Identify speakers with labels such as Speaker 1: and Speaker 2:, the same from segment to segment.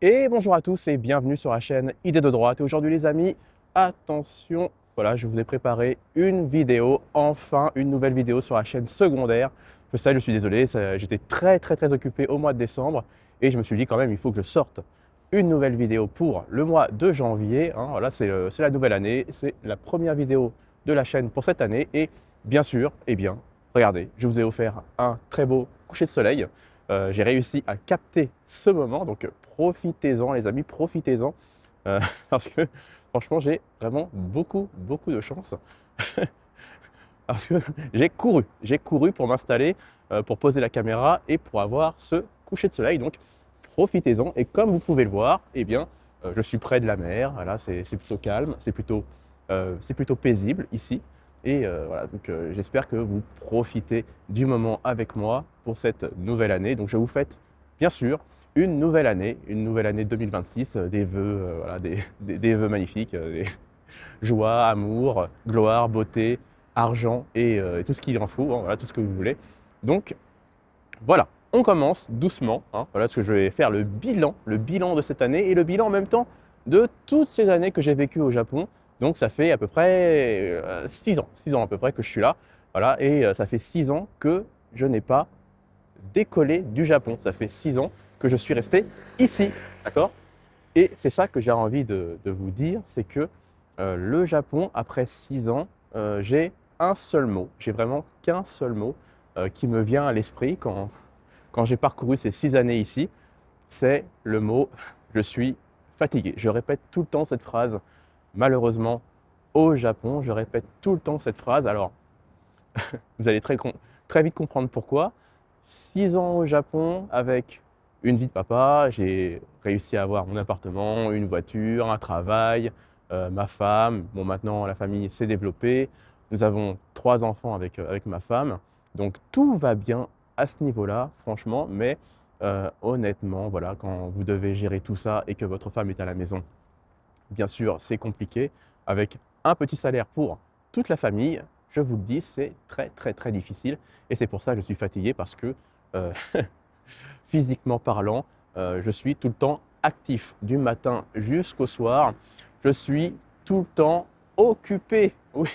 Speaker 1: Et bonjour à tous et bienvenue sur la chaîne Idées de droite. Et aujourd'hui les amis, attention, voilà, je vous ai préparé une vidéo, enfin une nouvelle vidéo sur la chaîne secondaire. Je sais, je suis désolé, j'étais très occupé au mois de décembre et je me suis dit quand même il faut que je sorte une nouvelle vidéo pour le mois de janvier. Voilà, c'est la nouvelle année, c'est la première vidéo de la chaîne pour cette année et bien sûr, eh bien, regardez, je vous ai offert un très beau coucher de soleil. J'ai réussi à capter ce moment, donc profitez-en les amis, profitez-en, parce que franchement j'ai vraiment beaucoup de chance, parce que j'ai couru pour m'installer, pour poser la caméra et pour avoir ce coucher de soleil, donc profitez-en. Et comme vous pouvez le voir, eh bien, je suis près de la mer, voilà, c'est plutôt calme, c'est plutôt paisible ici. Et voilà, donc j'espère que vous profitez du moment avec moi pour cette nouvelle année. Donc je vous souhaite bien sûr une nouvelle année 2026, des vœux, voilà, des vœux magnifiques, des joie, amour, gloire, beauté, argent et tout ce qu'il en faut, voilà, tout ce que vous voulez. Donc voilà, on commence doucement, voilà, parce que je vais faire le bilan de cette année et le bilan en même temps de toutes ces années que j'ai vécues au Japon. Donc ça fait à peu près 6 ans à peu près que je suis là, voilà, et ça fait 6 ans que je n'ai pas décollé du Japon. Ça fait 6 ans que je suis resté ici, d'accord? Et c'est ça que j'ai envie de vous dire, c'est que le Japon, après 6 ans, j'ai un seul mot, j'ai vraiment qu'un seul mot qui me vient à l'esprit quand j'ai parcouru ces 6 années ici, c'est le mot « je suis fatigué ». Je répète tout le temps cette phrase, malheureusement, au Japon, je répète tout le temps cette phrase. Alors, vous allez très vite comprendre pourquoi. 6 ans au Japon avec une vie de papa, j'ai réussi à avoir mon appartement, une voiture, un travail, ma femme. Bon, maintenant, la famille s'est développée. Nous avons 3 enfants avec ma femme. Donc, tout va bien à ce niveau-là, franchement. Mais honnêtement, voilà, quand vous devez gérer tout ça et que votre femme est à la maison, bien sûr, c'est compliqué. Avec un petit salaire pour toute la famille, je vous le dis, c'est très difficile. Et c'est pour ça que je suis fatigué parce que, euh, physiquement parlant, je suis tout le temps actif, du matin jusqu'au soir. Je suis tout le temps occupé. Oui,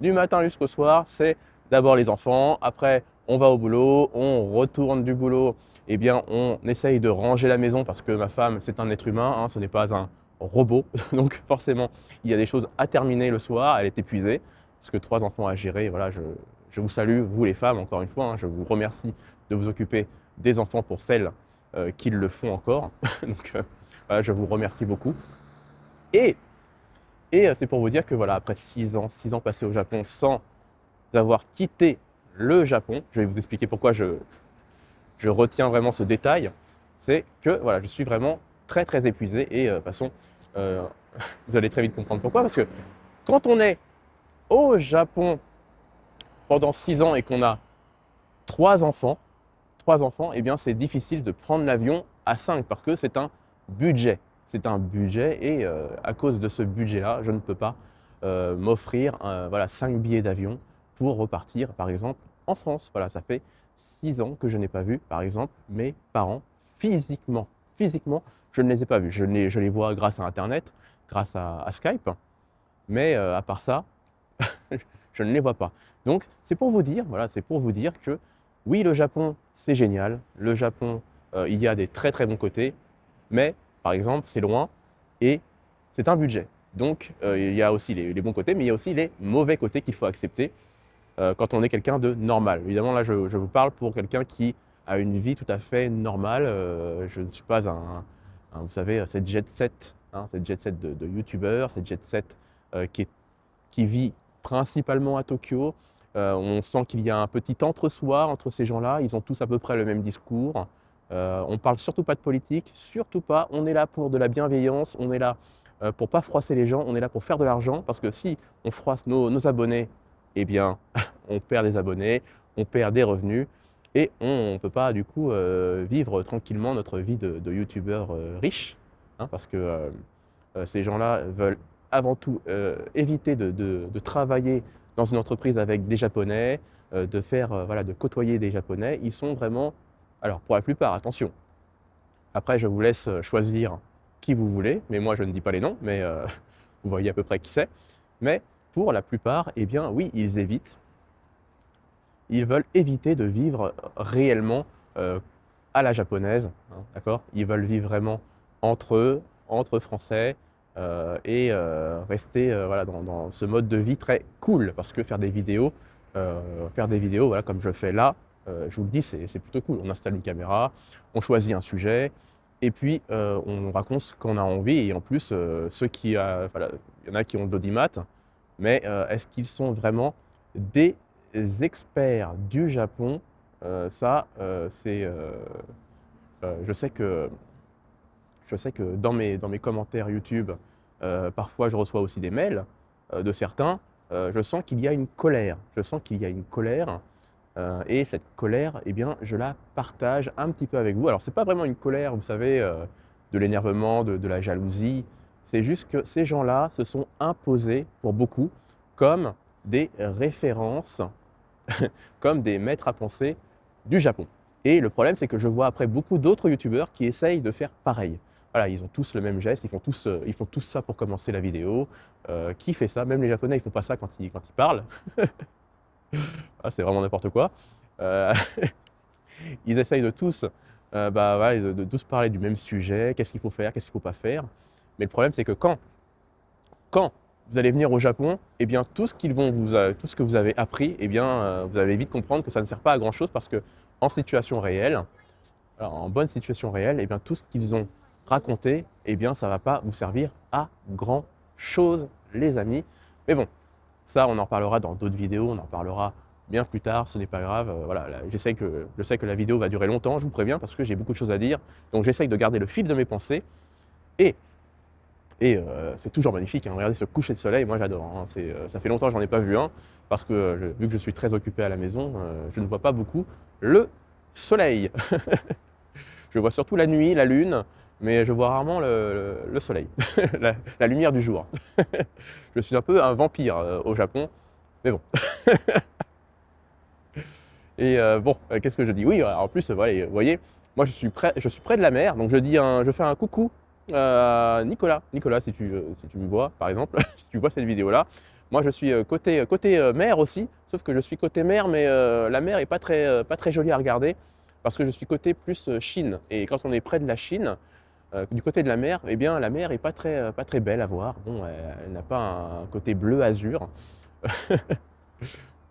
Speaker 1: du matin jusqu'au soir, c'est d'abord les enfants, après on va au boulot, on retourne du boulot, eh bien on essaye de ranger la maison parce que ma femme c'est un être humain, ce n'est pas un robot, donc forcément il y a des choses à terminer le soir, elle est épuisée, parce que 3 enfants à gérer, voilà, je vous salue, vous les femmes encore une fois, je vous remercie de vous occuper des enfants pour celles qui le font encore, donc voilà, je vous remercie beaucoup. Et c'est pour vous dire que voilà, après 6 ans passés au Japon sans avoir quitté le Japon, je vais vous expliquer pourquoi je retiens vraiment ce détail, c'est que voilà, je suis vraiment très épuisé et de toute façon, euh, vous allez très vite comprendre pourquoi, parce que quand on est au Japon pendant 6 ans et qu'on a 3 enfants, 3 enfants, eh bien c'est difficile de prendre l'avion à 5 parce que c'est un budget. C'est un budget et à cause de ce budget-là, je ne peux pas m'offrir voilà, 5 billets d'avion pour repartir, par exemple, en France. Voilà, ça fait 6 ans que je n'ai pas vu, par exemple, mes parents physiquement. Physiquement, je ne les ai pas vus. Je les vois grâce à Internet, grâce à Skype, mais à part ça, je ne les vois pas. Donc, c'est pour vous dire, voilà, c'est pour vous dire que oui, le Japon, c'est génial. Le Japon, il y a des très bons côtés, mais par exemple, c'est loin et c'est un budget. Donc, il y a aussi les bons côtés, mais il y a aussi les mauvais côtés qu'il faut accepter quand on est quelqu'un de normal. Évidemment, là, je vous parle pour quelqu'un qui a une vie tout à fait normale. Je ne suis pas vous savez, cette jet set, cette jet set de youtubeur, cette jet set qui vit principalement à Tokyo. On sent qu'il y a un petit entre-soi entre ces gens-là. Ils ont tous à peu près le même discours. On ne parle surtout pas de politique, surtout pas. On est là pour de la bienveillance, on est là pour ne pas froisser les gens, on est là pour faire de l'argent. Parce que si on froisse nos abonnés, eh bien, on perd des abonnés, on perd des revenus et on ne peut pas du coup vivre tranquillement notre vie de youtubeur riche. Parce que ces gens-là veulent avant tout éviter de travailler dans une entreprise avec des Japonais, voilà, de côtoyer des Japonais. Ils sont vraiment, alors pour la plupart, attention, Après, je vous laisse choisir qui vous voulez, mais moi je ne dis pas les noms, mais vous voyez à peu près qui c'est. Mais pour la plupart, eh bien oui, ils veulent éviter de vivre réellement à la japonaise, hein, d'accord? Ils veulent vivre vraiment entre eux, entre Français, et rester voilà, dans ce mode de vie très cool, parce que faire des vidéos voilà, comme je fais là, je vous le dis, c'est plutôt cool. On installe une caméra, on choisit un sujet, et puis on raconte ce qu'on a envie, et en plus, voilà, il y en a qui ont de l'audimat, mais est-ce qu'ils sont vraiment des experts du Japon? Ça, c'est, je sais que dans mes commentaires YouTube, parfois je reçois aussi des mails de certains. Je sens qu'il y a une colère. Je sens qu'il y a une colère. Et cette colère, eh bien, je la partage un petit peu avec vous. Alors, ce n'est pas vraiment une colère, vous savez, de l'énervement, de la jalousie. C'est juste que ces gens-là se sont imposés, pour beaucoup, comme des références, comme des maîtres à penser du Japon. Et le problème, c'est que je vois après beaucoup d'autres youtubeurs qui essayent de faire pareil. Voilà, ils ont tous le même geste, ils font tous ça pour commencer la vidéo. Qui fait ça? Même les Japonais, ils font pas ça quand ils parlent. Ah, c'est vraiment n'importe quoi. Euh, Ils essayent de tous, bah, voilà, de tous parler du même sujet, qu'est-ce qu'il faut faire, qu'est-ce qu'il ne faut pas faire. Mais le problème, c'est que quand vous allez venir au Japon, eh bien, tout ce que vous avez appris, eh bien, vous allez vite comprendre que ça ne sert pas à grand-chose, parce que en situation réelle, alors, en bonne situation réelle, eh bien, tout ce qu'ils ont raconté, eh bien, ça ne va pas vous servir à grand-chose, les amis. Mais bon, ça, on en parlera dans d'autres vidéos, on en parlera bien plus tard, ce n'est pas grave. Voilà, là, je sais que la vidéo va durer longtemps, je vous préviens, parce que j'ai beaucoup de choses à dire. Donc j'essaye de garder le fil de mes pensées. Et, c'est toujours magnifique, hein. Regardez ce coucher de soleil, moi j'adore, hein. Ça fait longtemps que j'en ai pas vu un, parce que vu que je suis très occupé à la maison, je ne vois pas beaucoup le soleil. Je vois surtout la nuit, la lune, mais je vois rarement le soleil, la lumière du jour. Je suis un peu un vampire au Japon, mais bon. Et bon, qu'est-ce que je dis? Oui, en plus, voilà, vous voyez, moi je suis près de la mer, donc je fais un coucou à Nicolas. Nicolas, si tu me vois, par exemple, si tu vois cette vidéo-là, moi je suis côté mer aussi, sauf que je suis côté mer, mais la mer est pas très jolie à regarder, parce que je suis côté plus Chine. Et quand on est près de la Chine, du côté de la mer, eh bien la mer est pas très belle à voir. Bon, elle n'a pas un côté bleu azur.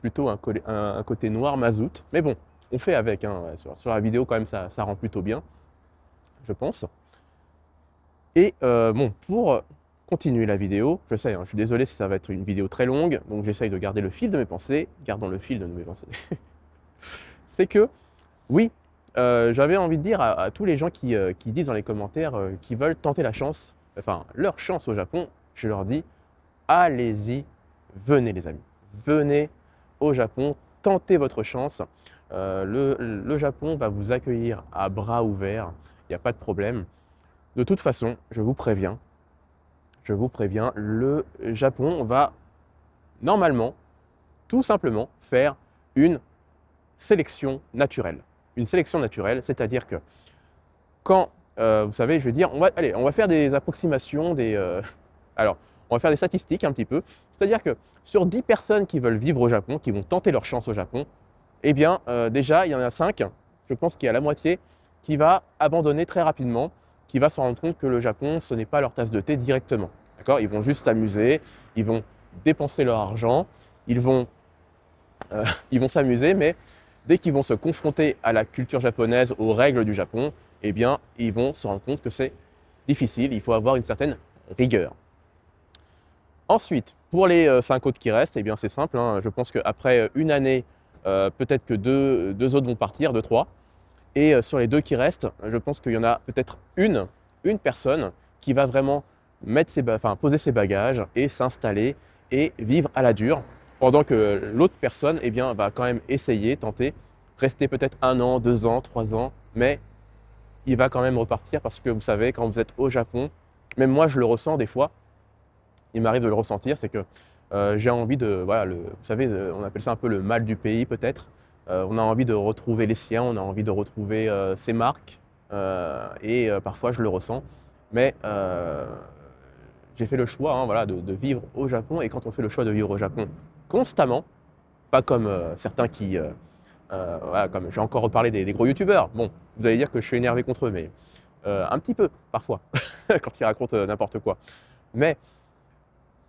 Speaker 1: Plutôt un côté noir mazout. Mais bon, on fait avec, hein. Sur la vidéo, quand même, ça rend plutôt bien, je pense. Et bon, pour continuer la vidéo, je sais, hein, je suis désolé si ça va être une vidéo très longue, donc j'essaye de garder le fil de mes pensées. Gardons le fil de mes pensées. C'est que, oui, j'avais envie de dire à tous les gens qui disent dans les commentaires qu'ils veulent tenter la chance, enfin leur chance au Japon, je leur dis, allez-y, venez les amis, venez au Japon, tentez votre chance. Le Japon va vous accueillir à bras ouverts, il n'y a pas de problème. De toute façon, je vous préviens, le Japon va normalement, tout simplement, faire une sélection naturelle. Une sélection naturelle, c'est-à-dire que quand, vous savez, je veux dire, on va faire des approximations, alors, on va faire des statistiques un petit peu. C'est-à-dire que sur 10 personnes qui veulent vivre au Japon, qui vont tenter leur chance au Japon, eh bien, déjà, il y en a 5, je pense qu'il y a la moitié, qui va abandonner très rapidement, qui va se rendre compte que le Japon, ce n'est pas leur tasse de thé directement. D'accord? Ils vont juste s'amuser, ils vont dépenser leur argent, ils vont s'amuser, mais dès qu'ils vont se confronter à la culture japonaise, aux règles du Japon, eh bien, ils vont se rendre compte que c'est difficile, il faut avoir une certaine rigueur. Ensuite, pour les 5 autres qui restent, eh bien c'est simple, hein. Je pense qu'après une année, peut-être que deux autres vont partir, 2, 3. Et sur les 2 qui restent, je pense qu'il y en a peut-être une personne qui va vraiment poser ses bagages et s'installer et vivre à la dure, pendant que l'autre personne, eh bien, va quand même essayer, tenter, rester peut-être 1 an, 2 ans, 3 ans, mais il va quand même repartir, parce que vous savez, quand vous êtes au Japon, même moi je le ressens des fois, il m'arrive de le ressentir, c'est que j'ai envie de, voilà, vous savez, on appelle ça un peu le mal du pays peut-être. On a envie de retrouver les siens, on a envie de retrouver ses marques, et parfois je le ressens. Mais j'ai fait le choix, hein, voilà, de vivre au Japon. Et quand on fait le choix de vivre au Japon constamment, pas comme certains qui, voilà, comme j'ai encore reparlé des gros youtubeurs. Bon, vous allez dire que je suis énervé contre eux, mais un petit peu parfois, quand ils racontent n'importe quoi. Mais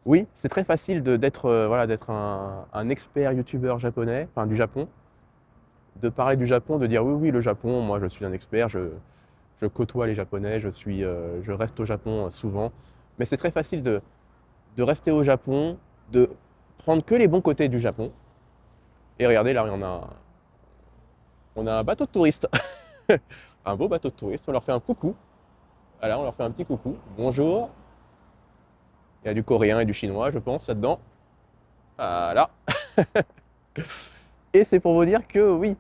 Speaker 1: oui, c'est très facile d'être voilà, d'être un expert youtubeur japonais, enfin du Japon, de parler du Japon, de dire oui, oui, le Japon, moi je suis un expert, je côtoie les Japonais, je reste au Japon souvent. Mais c'est très facile de rester au Japon, de prendre que les bons côtés du Japon. Et regardez, là, on a un bateau de touristes, un beau bateau de touristes. On leur fait un coucou. Voilà, on leur fait un petit coucou. Bonjour. Il y a du coréen et du chinois, je pense, là-dedans. Voilà. Et c'est pour vous dire que oui,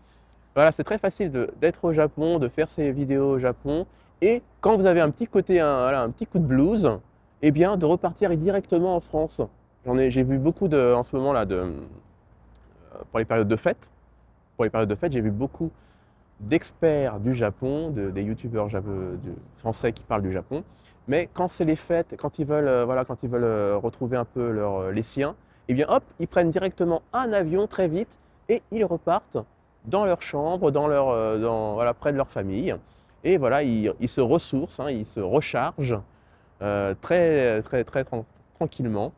Speaker 1: voilà, c'est très facile d'être au Japon, de faire ses vidéos au Japon. Et quand vous avez un petit côté, voilà, un petit coup de blues, eh bien, de repartir directement en France. J'ai vu beaucoup en ce moment là, pour les périodes de fête. Pour les périodes de fête, j'ai vu beaucoup d'experts du Japon, des youtubeurs français qui parlent du Japon. Mais quand c'est les fêtes, quand ils veulent, voilà, quand ils veulent retrouver un peu les siens, eh bien hop, ils prennent directement un avion très vite et ils repartent dans leur chambre, voilà, près de leur famille. Et voilà, ils se ressourcent, hein, ils se rechargent très, très, très tranquillement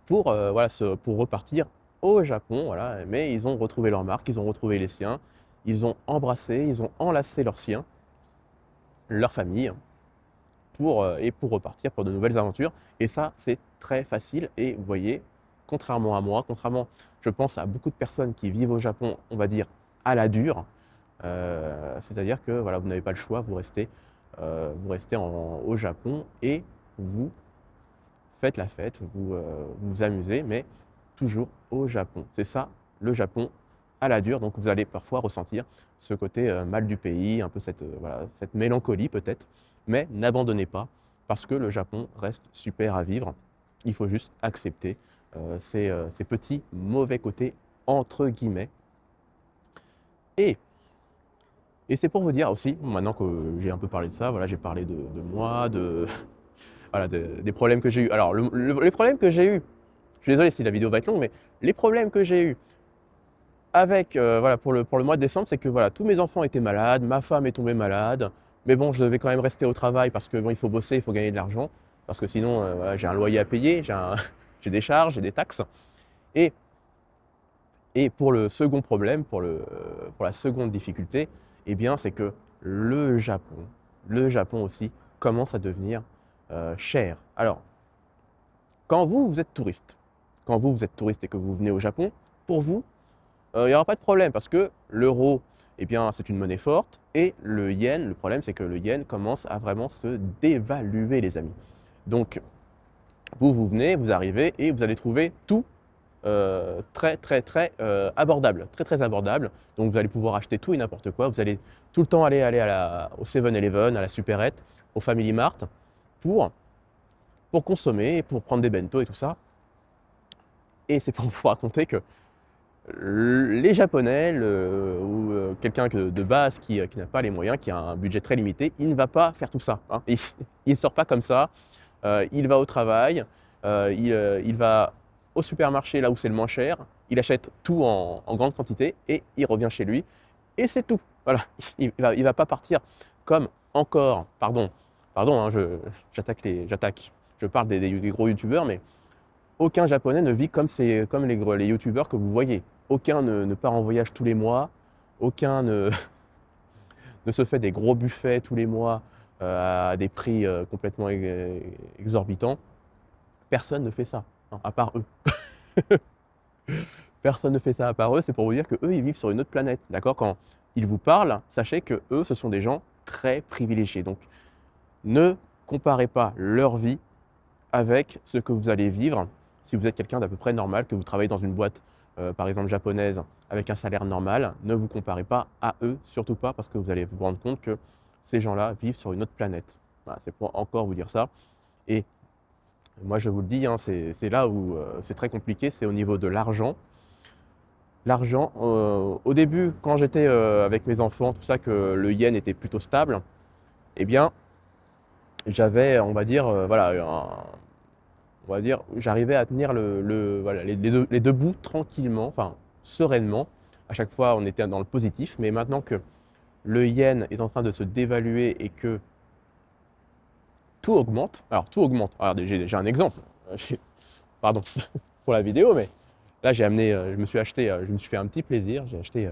Speaker 1: pour, voilà, pour repartir au Japon. Voilà. Mais ils ont retrouvé leur marque, ils ont retrouvé les siens, ils ont embrassé, ils ont enlacé leurs siens, leur famille, et pour repartir pour de nouvelles aventures. Et ça, c'est très facile. Et vous voyez, contrairement à moi, contrairement, je pense, à beaucoup de personnes qui vivent au Japon, on va dire, à la dure, c'est-à-dire que voilà, vous n'avez pas le choix, vous restez au Japon et vous faites la fête, vous vous amusez, mais toujours au Japon. C'est ça, le Japon à la dure. Donc vous allez parfois ressentir ce côté mal du pays, un peu voilà, cette mélancolie peut-être, mais n'abandonnez pas parce que le Japon reste super à vivre. Il faut juste accepter ces petits mauvais côtés entre guillemets. Et, et c'est pour vous dire aussi, maintenant que j'ai un peu parlé de ça, voilà, j'ai parlé de moi, voilà, des problèmes que j'ai eu. Alors les problèmes que j'ai eu, je suis désolé si la vidéo va être longue, mais les problèmes que j'ai eu avec, voilà, pour le mois de décembre, c'est que voilà, tous mes enfants étaient malades, ma femme est tombée malade, mais bon, je devais quand même rester au travail parce que bon, il faut bosser, il faut gagner de l'argent, parce que sinon, voilà, j'ai un loyer à payer, j'ai des charges, j'ai des taxes. Et, et pour le second problème, pour la seconde difficulté, eh bien, c'est que le Japon aussi commence à devenir cher. Alors, quand vous êtes touriste, et que vous venez au Japon, pour vous, il n'y aura pas de problème parce que l'euro, eh bien, c'est une monnaie forte et le yen, le problème, c'est que le yen commence à vraiment se dévaluer, les amis. Donc, vous venez, vous arrivez et vous allez trouver tout très, très, très abordable, très, très abordable. Donc, vous allez pouvoir acheter tout et n'importe quoi. Vous allez tout le temps aller au 7-Eleven, à la Supérette, au Family Mart pour consommer, pour prendre des bento et tout ça. Et c'est pour vous raconter que les Japonais ou quelqu'un de base qui n'a pas les moyens, qui a un budget très limité, il ne va pas faire tout ça. Hein. Il ne sort pas comme ça. Il va au travail, il va au supermarché là où c'est le moins cher, il achète tout en grande quantité et il revient chez lui. Et c'est tout. Voilà. Il va pas partir comme encore, pardon, hein, j'attaque. Je parle des gros youtubeurs, mais aucun Japonais ne vit comme les youtubeurs que vous voyez. Aucun ne part en voyage tous les mois. Aucun ne se fait des gros buffets tous les mois à des prix complètement exorbitants. Personne ne fait ça, hein, à part eux. Personne ne fait ça à part eux. C'est pour vous dire qu'eux, ils vivent sur une autre planète. D'accord? Quand ils vous parlent, sachez que eux, ce sont des gens très privilégiés. Donc, ne comparez pas leur vie avec ce que vous allez vivre si vous êtes quelqu'un d'à peu près normal, que vous travaillez dans une boîte, par exemple japonaise, avec un salaire normal. Ne vous comparez pas à eux, surtout pas, parce que vous allez vous rendre compte que ces gens-là vivent sur une autre planète. Voilà, c'est pour encore vous dire ça. Et moi, je vous le dis, hein, c'est là où c'est très compliqué, c'est au niveau de l'argent. L'argent, au début, quand j'étais avec mes enfants, tout ça, que le yen était plutôt stable, eh bien, j'avais, on va dire, voilà, on va dire, j'arrivais à tenir voilà, les deux bouts tranquillement, enfin, sereinement. À chaque fois, on était dans le positif, mais maintenant que le yen est en train de se dévaluer et que tout augmente, alors tout augmente, regardez, j'ai un exemple, pardon pour la vidéo, mais là, je me suis acheté, je me suis fait un petit plaisir. J'ai acheté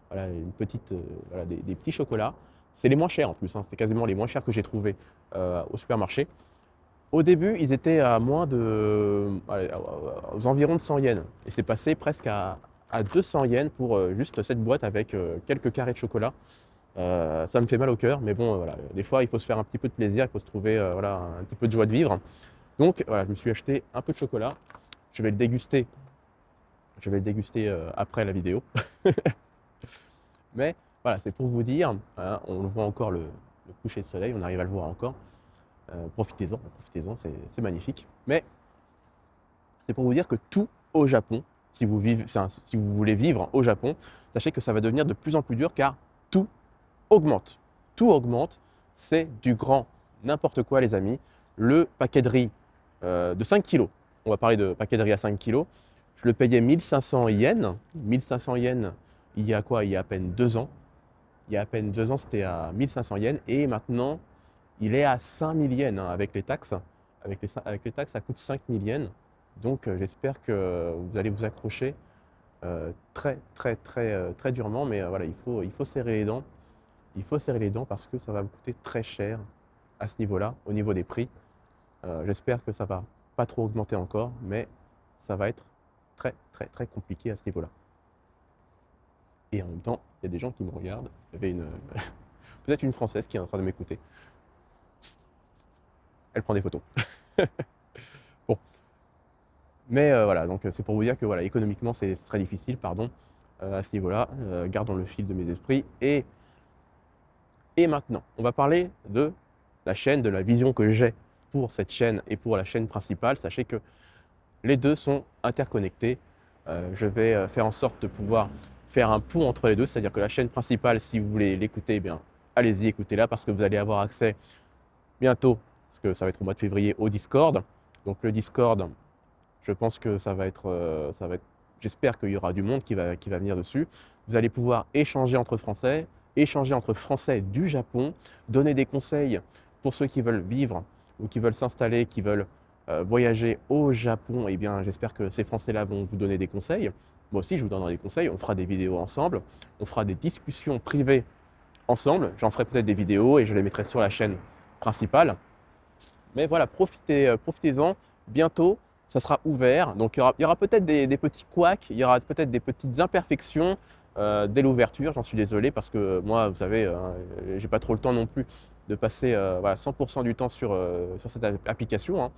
Speaker 1: voilà, une petite, voilà, des petits chocolats. C'est les moins chers en plus, hein, c'était quasiment les moins chers que j'ai trouvés au supermarché. Au début, ils étaient à moins de, allez, aux environs de 100 yens. Et c'est passé presque à 200 yens pour juste cette boîte avec quelques carrés de chocolat. Ça me fait mal au cœur, mais bon, voilà, des fois, il faut se faire un petit peu de plaisir, il faut se trouver voilà, un petit peu de joie de vivre. Donc, voilà, je me suis acheté un peu de chocolat. Je vais le déguster après la vidéo. Mais voilà, c'est pour vous dire, hein, on le voit encore le coucher de soleil, on arrive à le voir encore. Profitez-en, profitez-en, c'est magnifique. Mais c'est pour vous dire que tout au Japon, si vous, enfin, si vous voulez vivre au Japon, sachez que ça va devenir de plus en plus dur car tout augmente. Tout augmente, c'est du grand n'importe quoi les amis. Le paquet de riz de 5 kilos, on va parler de paquet de riz à 5 kilos, je le payais 1500 yens. 1500 yens, il y a quoi? Il y a à peine 2 ans. Il y a à peine 2 ans, c'était à 1500 yens. Et maintenant, il est à 5000 yens hein, avec les taxes. Avec les taxes, ça coûte 5000 yens. Donc, j'espère que vous allez vous accrocher très durement. Mais voilà, il faut serrer les dents. Il faut serrer les dents parce que ça va vous coûter très cher à ce niveau-là, au niveau des prix. J'espère que ça va pas trop augmenter encore, mais ça va être très compliqué à ce niveau-là. Et en même temps, il y a des gens qui me regardent. Il y avait peut-être une Française qui est en train de m'écouter. Elle prend des photos. Bon, mais voilà, donc c'est pour vous dire que voilà, économiquement, c'est très difficile, pardon, à ce niveau-là. Gardons le fil de mes esprits. Et maintenant, on va parler de la chaîne, de la vision que j'ai pour cette chaîne et pour la chaîne principale. Sachez que les deux sont interconnectés. Je vais faire en sorte de pouvoir faire un pont entre les deux, c'est-à-dire que la chaîne principale, si vous voulez l'écouter, eh bien, allez-y, écoutez-la parce que vous allez avoir accès bientôt, parce que ça va être au mois de février, au Discord. Donc le Discord, je pense que j'espère qu'il y aura du monde qui va venir dessus. Vous allez pouvoir échanger entre Français du Japon, donner des conseils pour ceux qui veulent vivre ou qui veulent s'installer, qui veulent voyager au Japon. Eh bien, j'espère que ces Français-là vont vous donner des conseils. Moi aussi, je vous donnerai des conseils. On fera des vidéos ensemble. On fera des discussions privées ensemble. J'en ferai peut-être des vidéos et je les mettrai sur la chaîne principale. Mais voilà, profitez-en. Bientôt, ça sera ouvert. Donc, il y aura peut-être des petits couacs, il y aura peut-être des petites imperfections dès l'ouverture. J'en suis désolé parce que moi, vous savez, j'ai pas trop le temps non plus de passer voilà, 100% du temps sur cette application. Hein.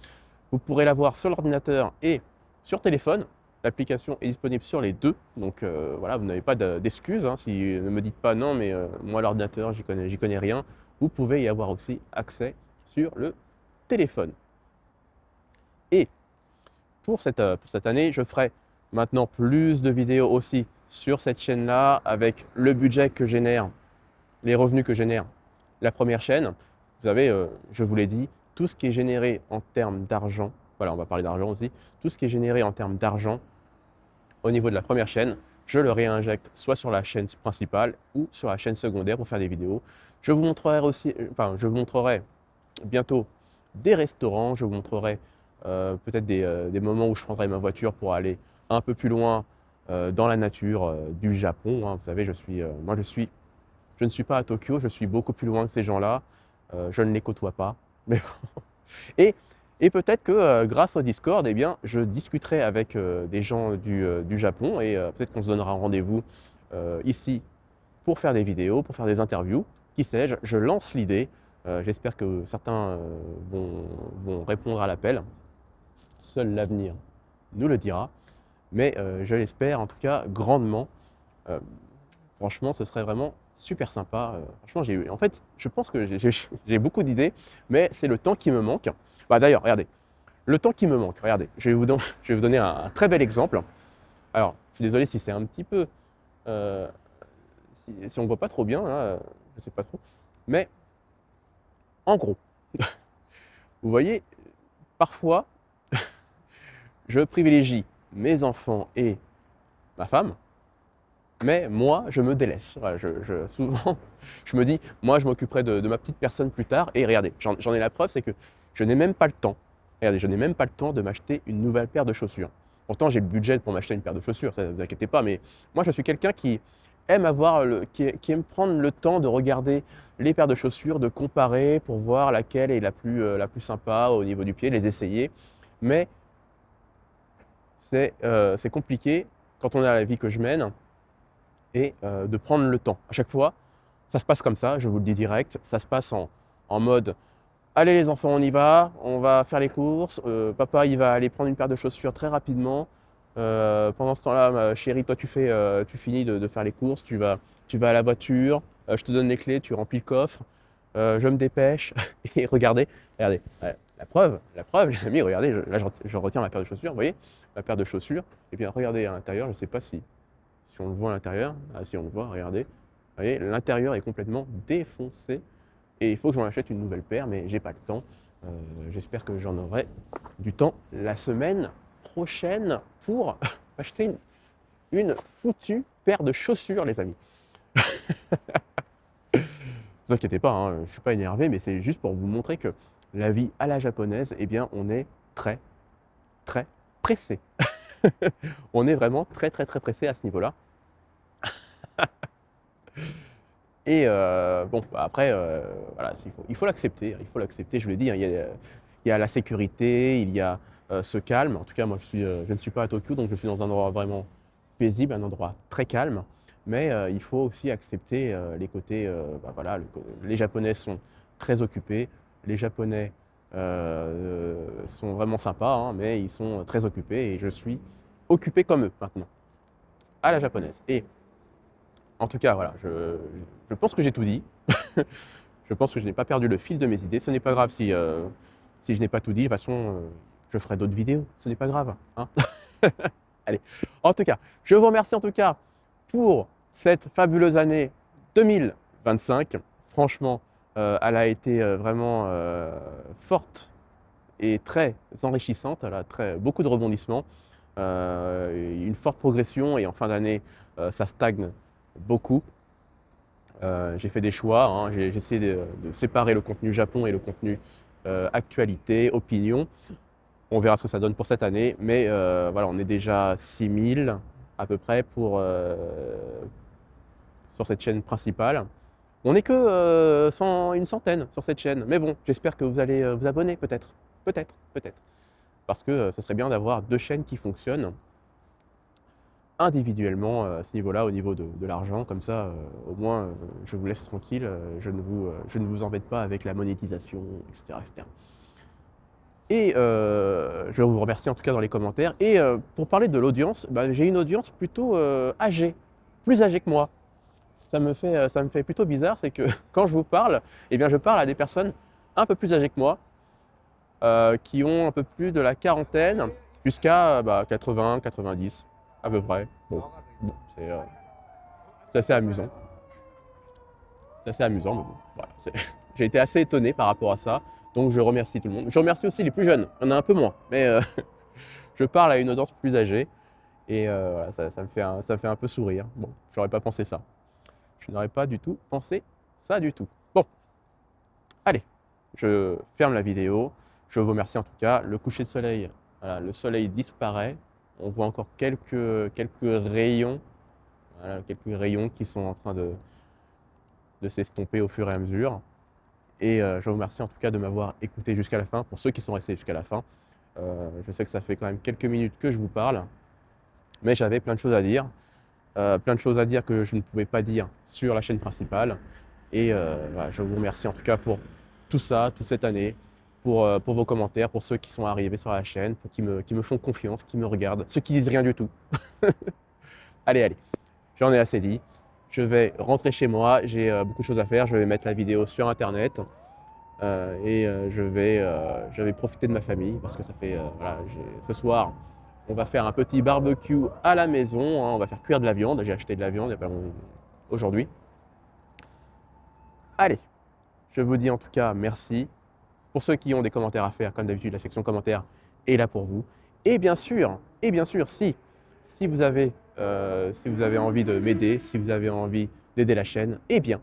Speaker 1: Vous pourrez l'avoir sur l'ordinateur et sur téléphone. L'application est disponible sur les deux. Donc voilà, vous n'avez pas d'excuses. Hein, si ne me dites pas non, mais moi, l'ordinateur, j'y connais rien. Vous pouvez y avoir aussi accès sur le téléphone. Et pour cette année, je ferai maintenant plus de vidéos aussi sur cette chaîne-là avec le budget que génère, les revenus que génère la première chaîne. Vous savez, je vous l'ai dit, tout ce qui est généré en termes d'argent, voilà, on va parler d'argent aussi, tout ce qui est généré en termes d'argent au niveau de la première chaîne, je le réinjecte soit sur la chaîne principale ou sur la chaîne secondaire pour faire des vidéos. Je vous montrerai aussi, je vous montrerai bientôt des restaurants, je vous montrerai peut-être des moments où je prendrai ma voiture pour aller un peu plus loin dans la nature du Japon. Hein. Vous savez, je ne suis pas à Tokyo, je suis beaucoup plus loin que ces gens-là. Je ne les côtoie pas. Mais et, et peut-être que grâce au Discord, eh bien, je discuterai avec des gens du Japon et peut-être qu'on se donnera un rendez-vous ici pour faire des vidéos, pour faire des interviews. Qui sais-je, je lance l'idée. J'espère que certains vont répondre à l'appel. Seul l'avenir nous le dira. Mais je l'espère en tout cas grandement. Franchement, ce serait vraiment super sympa. Franchement, en fait, je pense que j'ai beaucoup d'idées, mais c'est le temps qui me manque. Bah, d'ailleurs, regardez, le temps qui me manque, regardez, je vais vous donner un très bel exemple. Alors, je suis désolé si c'est un petit peu, euh, si on ne voit pas trop bien, là, je ne sais pas trop, mais en gros, vous voyez, parfois, je privilégie mes enfants et ma femme, mais moi, je me délaisse. Voilà, souvent, je me dis, moi, je m'occuperai de ma petite personne plus tard. Et regardez, j'en ai la preuve, c'est que je n'ai même pas le temps. Regardez, je n'ai même pas le temps de m'acheter une nouvelle paire de chaussures. Pourtant, j'ai le budget pour m'acheter une paire de chaussures, ça ne vous inquiétez pas. Mais moi, je suis quelqu'un qui aime qui aime prendre le temps de regarder les paires de chaussures, de comparer pour voir laquelle est la plus sympa au niveau du pied, les essayer. Mais c'est compliqué quand on a la vie que je mène et de prendre le temps. À chaque fois, ça se passe comme ça, je vous le dis direct, ça se passe en mode allez les enfants, on va faire les courses, papa il va aller prendre une paire de chaussures très rapidement. Pendant ce temps-là, ma chérie, toi tu finis de faire les courses, tu vas à la voiture, je te donne les clés, tu remplis le coffre, je me dépêche et regardez, ouais, la preuve les amis, regardez, là je retiens ma paire de chaussures, vous voyez, ma paire de chaussures, et bien regardez à l'intérieur, je ne sais pas si on le voit à l'intérieur, ah si on le voit, regardez, vous voyez, l'intérieur est complètement défoncé et il faut que j'en achète une nouvelle paire, mais j'ai pas le temps. J'espère que j'en aurai du temps la semaine prochaine pour acheter une foutue paire de chaussures, les amis. Ne vous inquiétez pas, hein, je ne suis pas énervé, mais c'est juste pour vous montrer que la vie à la japonaise, eh bien, on est très, très pressé. On est vraiment très, très, très pressé à ce niveau-là. Et bon, bah, après, voilà, il faut l'accepter, il faut l'accepter, je vous l'ai dit, hein, il y a la sécurité, il y a ce calme. En tout cas, moi, je ne suis pas à Tokyo, donc je suis dans un endroit vraiment paisible, un endroit très calme. Mais il faut aussi accepter les côtés, bah, voilà, les Japonais sont très occupés, les Japonais sont vraiment sympas, hein, mais ils sont très occupés et je suis occupé comme eux maintenant, à la japonaise. Et en tout cas, voilà, je pense que j'ai tout dit. Je pense que je n'ai pas perdu le fil de mes idées. Ce n'est pas grave si je n'ai pas tout dit. De toute façon, je ferai d'autres vidéos. Ce n'est pas grave, hein. Allez. En tout cas, je vous remercie en tout cas pour cette fabuleuse année 2025. Franchement, elle a été vraiment forte et très enrichissante. Elle a beaucoup de rebondissements, une forte progression et en fin d'année, ça stagne beaucoup. J'ai fait des choix, hein, j'ai essayé de séparer le contenu Japon et le contenu actualité, opinion. On verra ce que ça donne pour cette année, mais voilà, on est déjà 6000 à peu près sur cette chaîne principale. On n'est que une centaine sur cette chaîne, mais bon, j'espère que vous allez vous abonner peut-être, peut-être, parce que ce serait bien d'avoir deux chaînes qui fonctionnent individuellement à ce niveau-là, au niveau de l'argent, comme ça, au moins, je vous laisse tranquille, je ne vous embête pas avec la monétisation, etc. etc. Et je vous remercie en tout cas dans les commentaires. Et pour parler de l'audience, bah, j'ai une audience plutôt âgée, plus âgée que moi. Ça me fait plutôt bizarre, c'est que quand je vous parle, eh bien, je parle à des personnes un peu plus âgées que moi, qui ont un peu plus de la quarantaine, jusqu'à 80, 90 à peu près. Bon, c'est assez amusant. C'est assez amusant, mais bon, voilà. J'ai été assez étonné par rapport à ça, donc je remercie tout le monde. Je remercie aussi les plus jeunes, il y en a un peu moins, mais je parle à une audience plus âgée et voilà, ça me fait un peu sourire. Bon, j'aurais pas pensé ça. Je n'aurais pas du tout pensé ça du tout. Bon, allez, je ferme la vidéo. Je vous remercie en tout cas. Le coucher de soleil, voilà, le soleil disparaît. On voit encore quelques rayons, voilà, quelques rayons qui sont en train de s'estomper au fur et à mesure. Et je vous remercie en tout cas de m'avoir écouté jusqu'à la fin, pour ceux qui sont restés jusqu'à la fin. Je sais que ça fait quand même quelques minutes que je vous parle, mais j'avais plein de choses à dire. Plein de choses à dire que je ne pouvais pas dire sur la chaîne principale. Et voilà, je vous remercie en tout cas pour tout ça, toute cette année, pour vos commentaires, pour ceux qui sont arrivés sur la chaîne, qui me font confiance, qui me regardent, ceux qui disent rien du tout. Allez, j'en ai assez dit. Je vais rentrer chez moi, j'ai beaucoup de choses à faire, je vais mettre la vidéo sur internet et je vais profiter de ma famille parce que ça fait, voilà, ce soir, On va faire un petit barbecue à la maison, hein. On va faire cuire de la viande. J'ai acheté de la viande aujourd'hui. Allez, je vous dis en tout cas merci. Pour ceux qui ont des commentaires à faire, comme d'habitude, la section commentaires est là pour vous. Et bien sûr, si vous avez envie de m'aider, si vous avez envie d'aider la chaîne, eh bien,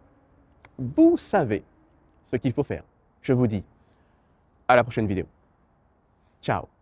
Speaker 1: vous savez ce qu'il faut faire. Je vous dis à la prochaine vidéo. Ciao.